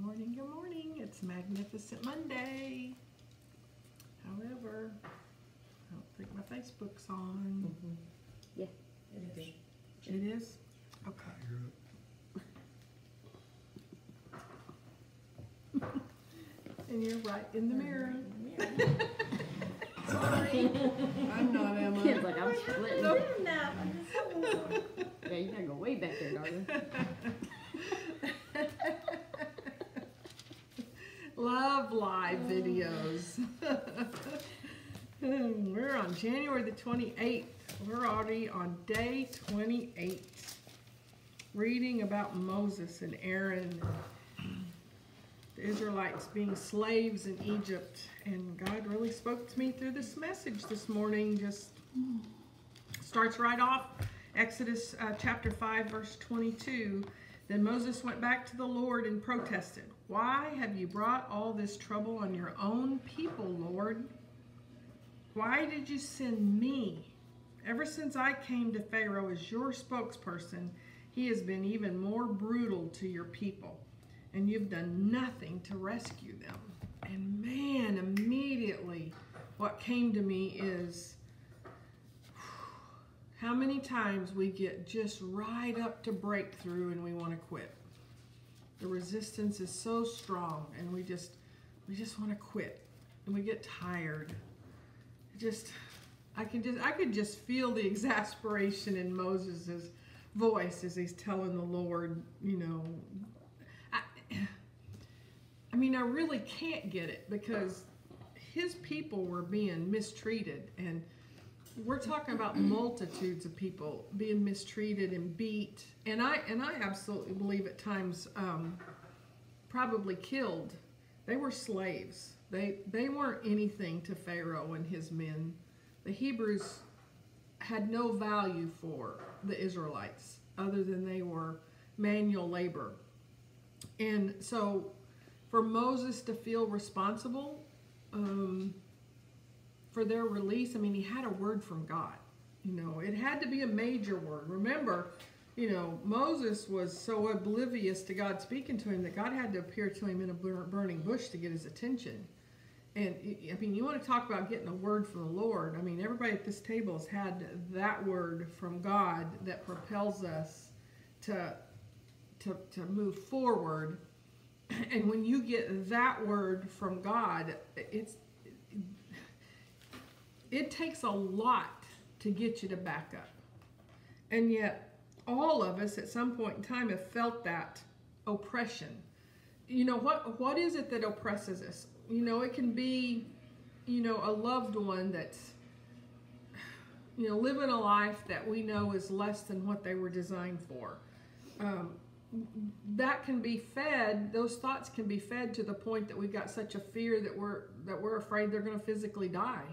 morning, good morning. It's Magnificent Monday. However, I don't think my Facebook's on. Yeah, It is. It is? Okay. And you're right in the mirror. Sorry. I'm not Emma. Kid's like, I'm splitting. Nope. No, I'm just Yeah, you gotta go way back there, darling. Love live videos. We're on January the 28th. We're already on day 28. Reading about Moses and Aaron, the Israelites being slaves in Egypt. And God really spoke to me through this message this morning. Just starts right off. Exodus chapter 5, verse 22. Then Moses went back to the Lord and protested. Why have you brought all this trouble on your own people, Lord? Why did you send me? Ever since I came to Pharaoh as your spokesperson, he has been even more brutal to your people, and you've done nothing to rescue them. And man, immediately what came to me is how many times we get just right up to breakthrough and we want to quit. The resistance is so strong and we just want to quit and we get tired. I could just feel the exasperation in Moses' voice as he's telling the Lord, you know, I mean, I really can't get it because his people were being mistreated, and we're talking about multitudes of people being mistreated and beat, and I absolutely believe at times probably killed. They were slaves. They weren't anything to Pharaoh and his men. The Hebrews had no value for the Israelites other than they were manual labor. And so for Moses to feel responsible for their release, I mean, he had a word from God. You know, it had to be a major word. Remember, you know, Moses was so oblivious to God speaking to him that God had to appear to him in a burning bush to get his attention. And, I mean, you want to talk about getting a word from the Lord. I mean, everybody at this table has had that word from God that propels us to move forward. And when you get that word from God, it takes a lot to get you to back up. And yet, all of us at some point in time have felt that oppression. You know, what is it that oppresses us? You know, it can be, you know, a loved one that's, you know, living a life that we know is less than what they were designed for. That can be fed, those thoughts can be fed to the point that we've got such a fear that we're afraid they're going to physically die.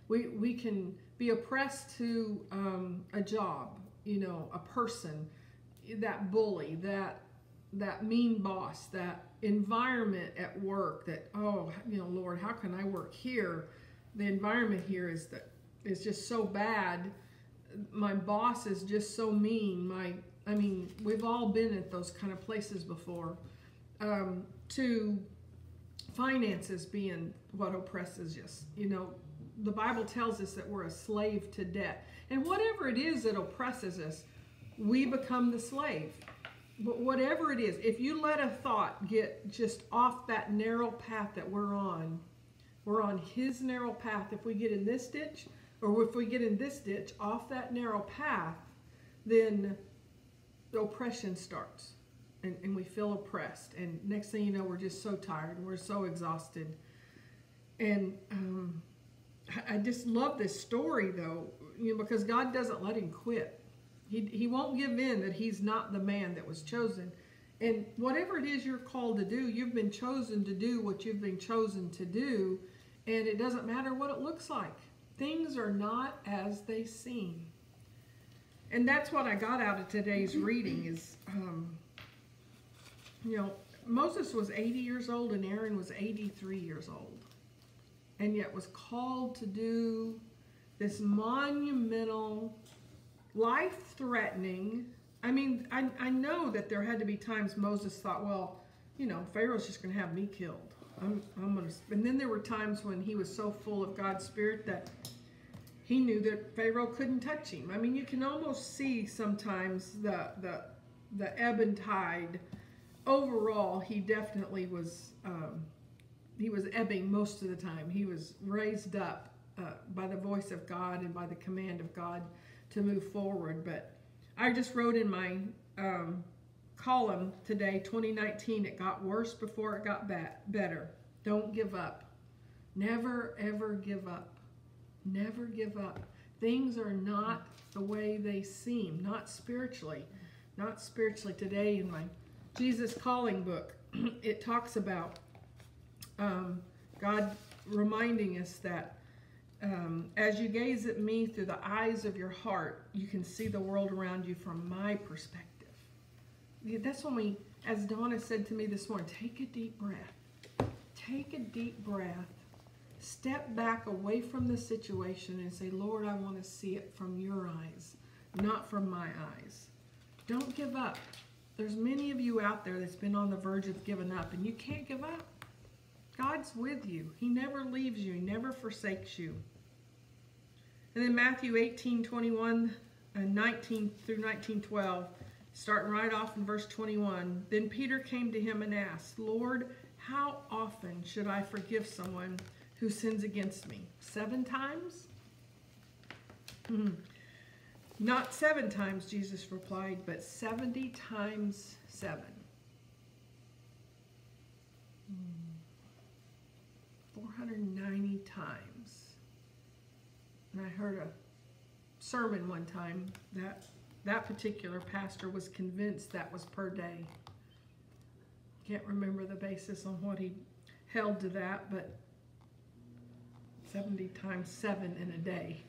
We can be oppressed to a job, you know, a person, that bully, that mean boss, that environment at work that, oh, you know, Lord, how can I work here? The environment here is just so bad. My boss is just so mean. I mean, we've all been at those kind of places before. To finances being what oppresses us. You know, the Bible tells us that we're a slave to debt. And whatever it is that oppresses us, we become the slave. But whatever it is, if you let a thought get just off that narrow path that we're on his narrow path. If we get in this ditch, or if we get in this ditch off that narrow path, then the oppression starts. And we feel oppressed. And next thing you know, we're just so tired and we're so exhausted. And I just love this story, though, you know, because God doesn't let him quit. He won't give in that he's not the man that was chosen. And whatever it is you're called to do, you've been chosen to do what you've been chosen to do, and it doesn't matter what it looks like. Things are not as they seem. And that's what I got out of today's reading is, you know, Moses was 80 years old and Aaron was 83 years old, and yet was called to do this monumental, life-threatening. I mean, I know that there had to be times Moses thought, well, you know, Pharaoh's just going to have me killed. I'm going to. And then there were times when he was so full of God's Spirit that he knew that Pharaoh couldn't touch him. I mean, you can almost see sometimes the ebb and tide. Overall, he definitely was. He was ebbing most of the time. He was raised up by the voice of God and by the command of God to move forward. But I just wrote in my column today, 2019, it got worse before it got better. Don't give up. Never, ever give up. Never give up. Things are not the way they seem, not spiritually. Not spiritually. Today in my Jesus Calling book, it talks about God reminding us that as you gaze at me through the eyes of your heart, you can see the world around you from my perspective. That's when we, as Donna said to me this morning, take a deep breath. Take a deep breath. Step back away from the situation and say, Lord, I want to see it from your eyes, not from my eyes. Don't give up. There's many of you out there that's been on the verge of giving up, and you can't give up. God's with you. He never leaves you. He never forsakes you. And then Matthew 18:21 and 19 through 19:12, starting right off in verse 21. Then Peter came to him and asked, Lord, how often should I forgive someone who sins against me? 7 times? Not 7 times, Jesus replied, but 70 times 7. 490 times. And I heard a sermon one time that particular pastor was convinced that was per day. Can't remember the basis on what he held to that, but 70 times 7 in a day.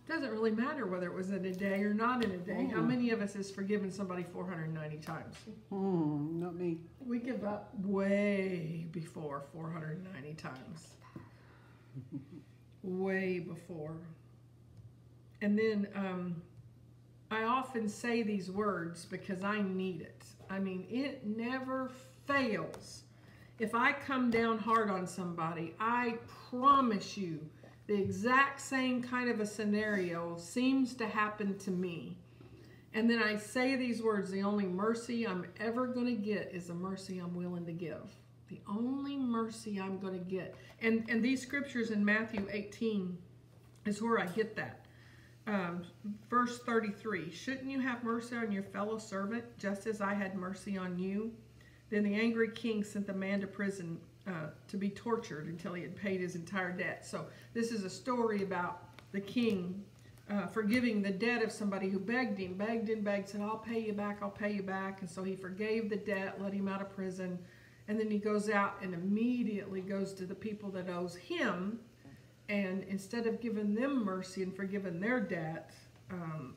Doesn't really matter whether it was in a day or not in a day. How many of us has forgiven somebody 490 times? Not me. We give up way before 490 times. Way before. And then I often say these words because I need it. I mean, it never fails. If I come down hard on somebody, I promise you, the exact same kind of a scenario seems to happen to me. And then I say these words, the only mercy I'm ever going to get is the mercy I'm willing to give. The only mercy I'm going to get. And these scriptures in Matthew 18 is where I get that. Verse 33, shouldn't you have mercy on your fellow servant, just as I had mercy on you? Then the angry king sent the man to prison to be tortured until he had paid his entire debt. So this is a story about the king forgiving the debt of somebody who begged him, said, I'll pay you back, I'll pay you back. And so he forgave the debt, let him out of prison. And then he goes out and immediately goes to the people that owes him. And instead of giving them mercy and forgiving their debt,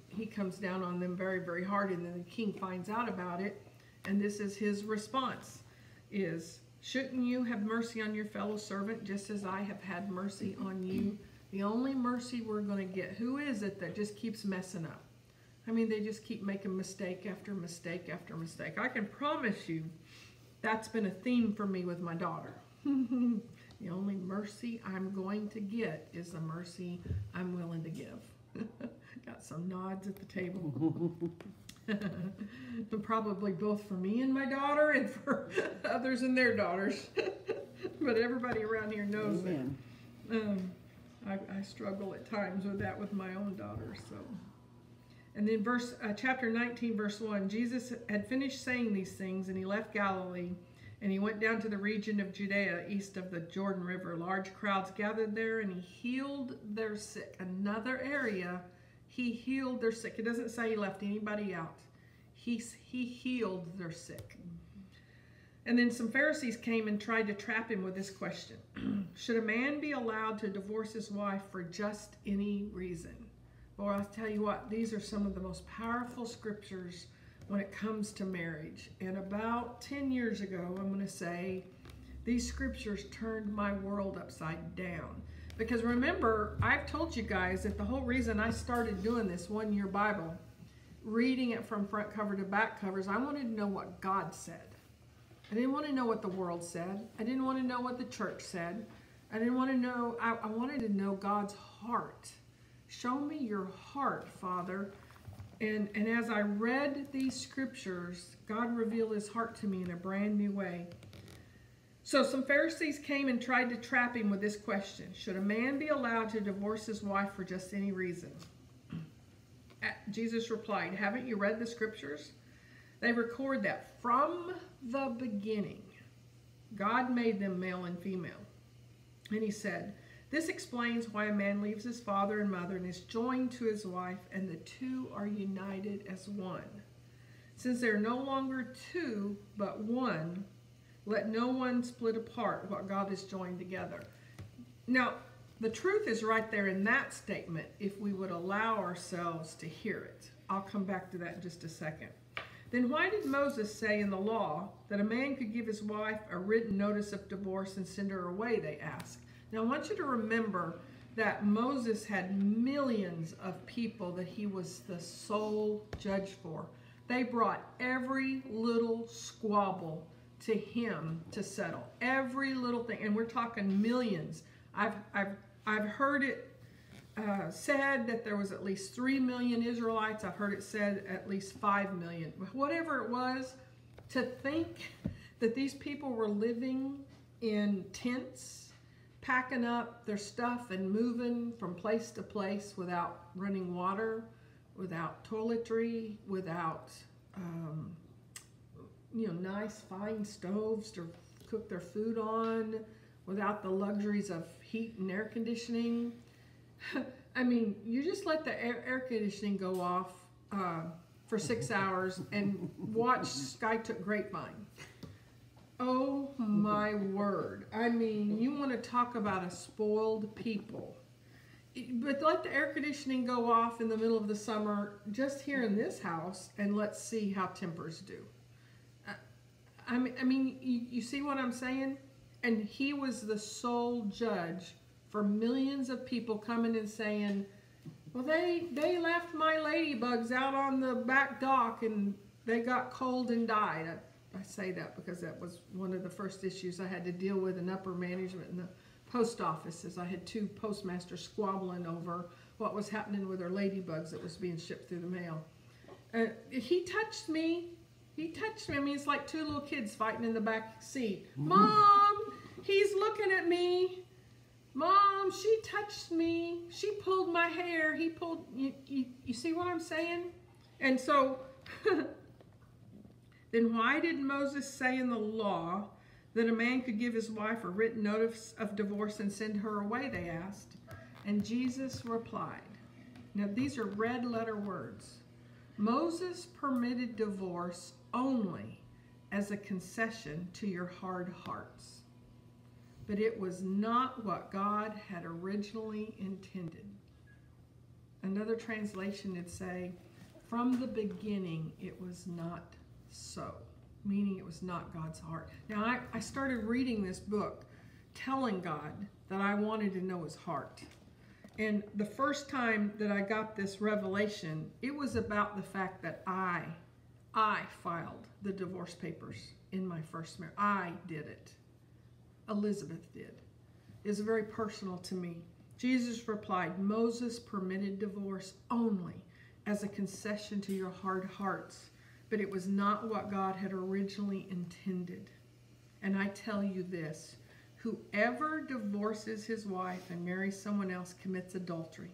he comes down on them very, very hard. And then the king finds out about it. And this is his response, is, shouldn't you have mercy on your fellow servant just as I have had mercy on you? The only mercy we're going to get. Who is it that just keeps messing up? I mean, they just keep making mistake after mistake after mistake. I can promise you that's been a theme for me with my daughter. The only mercy I'm going to get is the mercy I'm willing to give. Got some nods at the table. Probably both for me and my daughter and for others and their daughters. But everybody around here knows that. I struggle at times with that with my own daughter. So, and then chapter 19, verse 1, Jesus had finished saying these things, and he left Galilee, and he went down to the region of Judea, east of the Jordan River. Large crowds gathered there, and he healed their sick. Another area, he healed their sick. It doesn't say he left anybody out. He healed their sick. And then some Pharisees came and tried to trap him with this question. Should a man be allowed to divorce his wife for just any reason? Well, I'll tell you what, these are some of the most powerful scriptures when it comes to marriage. And about 10 years ago, I'm going to say, these scriptures turned my world upside down. Because remember, I've told you guys that the whole reason I started doing this 1 year Bible reading it from front cover to back covers. I wanted to know what God said. I didn't want to know what the world said. I didn't want to know what the church said. I didn't want to know, I wanted to know God's heart. Show me your heart, Father. And as I read these scriptures, God revealed his heart to me in a brand new way. So some Pharisees came and tried to trap him with this question: should a man be allowed to divorce his wife for just any reason? Jesus replied, haven't you read the scriptures? They record that from the beginning, God made them male and female. And he said, this explains why a man leaves his father and mother and is joined to his wife, and the two are united as one. Since they are no longer two, but one, let no one split apart what God has joined together. Now, the truth is right there in that statement if we would allow ourselves to hear it. I'll come back to that in just a second. Then why did Moses say in the law that a man could give his wife a written notice of divorce and send her away, they asked. Now I want you to remember that Moses had millions of people that he was the sole judge for. They brought every little squabble to him to settle. Every little thing. And we're talking millions. I've heard it said that there was at least 3 million Israelites. I've heard it said at least 5 million. Whatever it was, to think that these people were living in tents, packing up their stuff and moving from place to place without running water, without toiletry, without nice fine stoves to cook their food on, without the luxuries of heat and air conditioning. I mean, you just let the air conditioning go off for 6 hours and watch Sky Took Grapevine. Oh my word. I mean, you want to talk about a spoiled people. But let the air conditioning go off in the middle of the summer just here in this house, and let's see how tempers do. I mean, you see what I'm saying? And he was the sole judge for millions of people coming and saying, well, they left my ladybugs out on the back dock and they got cold and died. I say that because that was one of the first issues I had to deal with in upper management in the post offices. I had 2 postmasters squabbling over what was happening with their ladybugs that was being shipped through the mail. He touched me. He touched me. I mean, it's like 2 little kids fighting in the back seat. Mom, he's looking at me. Mom, she touched me. She pulled my hair. He pulled, you see what I'm saying? And so, then why did Moses say in the law that a man could give his wife a written notice of divorce and send her away, they asked. And Jesus replied. Now, these are red letter words. Moses permitted divorce only as a concession to your hard hearts. But it was not what God had originally intended. Another translation would say, from the beginning, it was not so, meaning it was not God's heart. Now, I started reading this book telling God that I wanted to know his heart. And the first time that I got this revelation, it was about the fact that I filed the divorce papers in my first marriage. I did it. Elizabeth did. It's very personal to me. Jesus replied, Moses permitted divorce only as a concession to your hard hearts, but it was not what God had originally intended. And I tell you this, whoever divorces his wife and marries someone else commits adultery.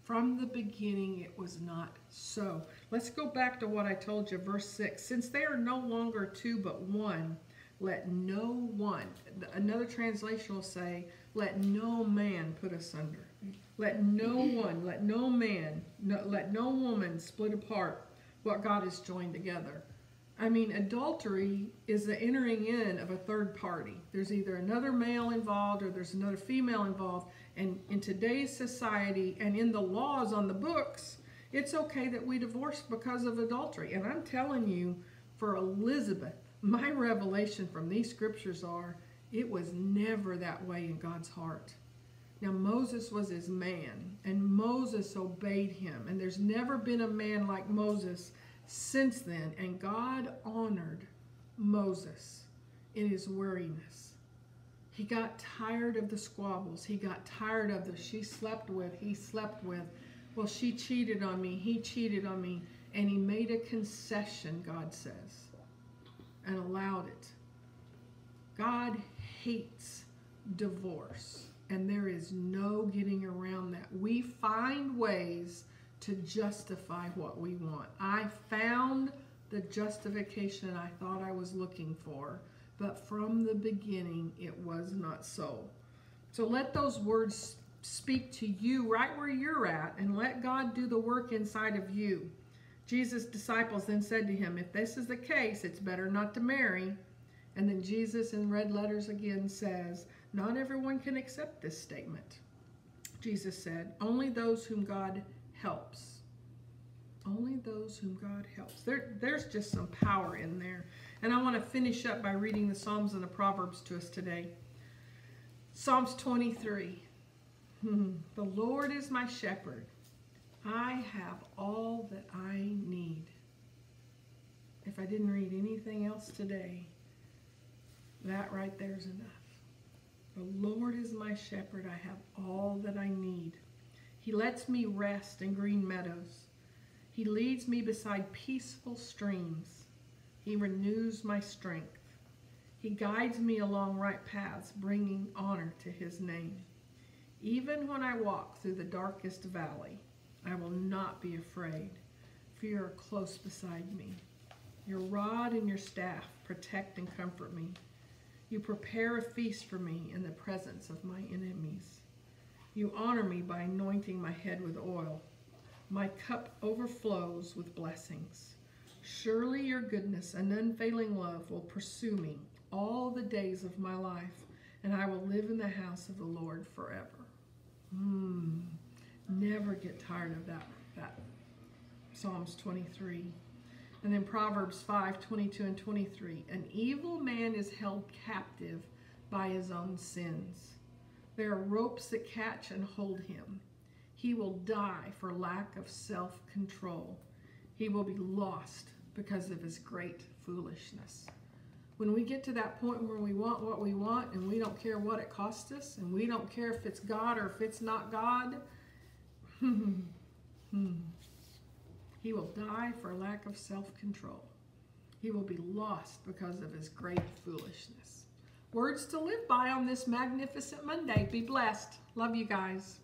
From the beginning, it was not so. Let's go back to what I told you, verse 6. Since they are no longer 2 but 1, let no one, another translation will say, let no man put asunder. Let no one, let no man, let no woman split apart what God has joined together. I mean, adultery is the entering in of a third party. There's either another male involved or there's another female involved. And in today's society and in the laws on the books, it's okay that we divorce because of adultery. And I'm telling you, for Elizabeth, my revelation from these scriptures are, it was never that way in God's heart. Now Moses was his man, and Moses obeyed him. And there's never been a man like Moses since then. And God honored Moses in his weariness. He got tired of the squabbles. He got tired of the she slept with, he slept with. Well, she cheated on me, he cheated on me. And he made a concession, God says, and allowed it. God hates divorce. And there is no getting around that. We find ways to justify what we want. I found the justification I thought I was looking for, but from the beginning it was not so. So let those words speak to you right where you're at, and let God do the work inside of you. Jesus' disciples then said to him, if this is the case, it's better not to marry. And then Jesus in red letters again says, not everyone can accept this statement. Jesus said, only those whom God helps. Only those whom God helps. There's just some power in there. And I want to finish up by reading the Psalms and the Proverbs to us today. Psalms 23. The Lord is my shepherd. I have all that I need. If I didn't read anything else today, that right there is enough. The Lord is my shepherd. I have all that I need. He lets me rest in green meadows. He leads me beside peaceful streams. He renews my strength. He guides me along right paths, bringing honor to his name. Even when I walk through the darkest valley, I will not be afraid, for you are close beside me. Your rod and your staff protect and comfort me. You prepare a feast for me in the presence of my enemies. You honor me by anointing my head with oil. My cup overflows with blessings. Surely your goodness and unfailing love will pursue me all the days of my life, and I will live in the house of the Lord forever. Never get tired of that. Psalms 23. And then Proverbs 5:22 and 23. An evil man is held captive by his own sins. There are ropes that catch and hold him. He will die for lack of self-control. He will be lost because of his great foolishness. When we get to that point where we want what we want and we don't care what it costs us, and we don't care if it's God or if it's not God, he will die for lack of self-control. He will be lost because of his great foolishness. Words to live by on this magnificent Monday. Be blessed. Love you guys.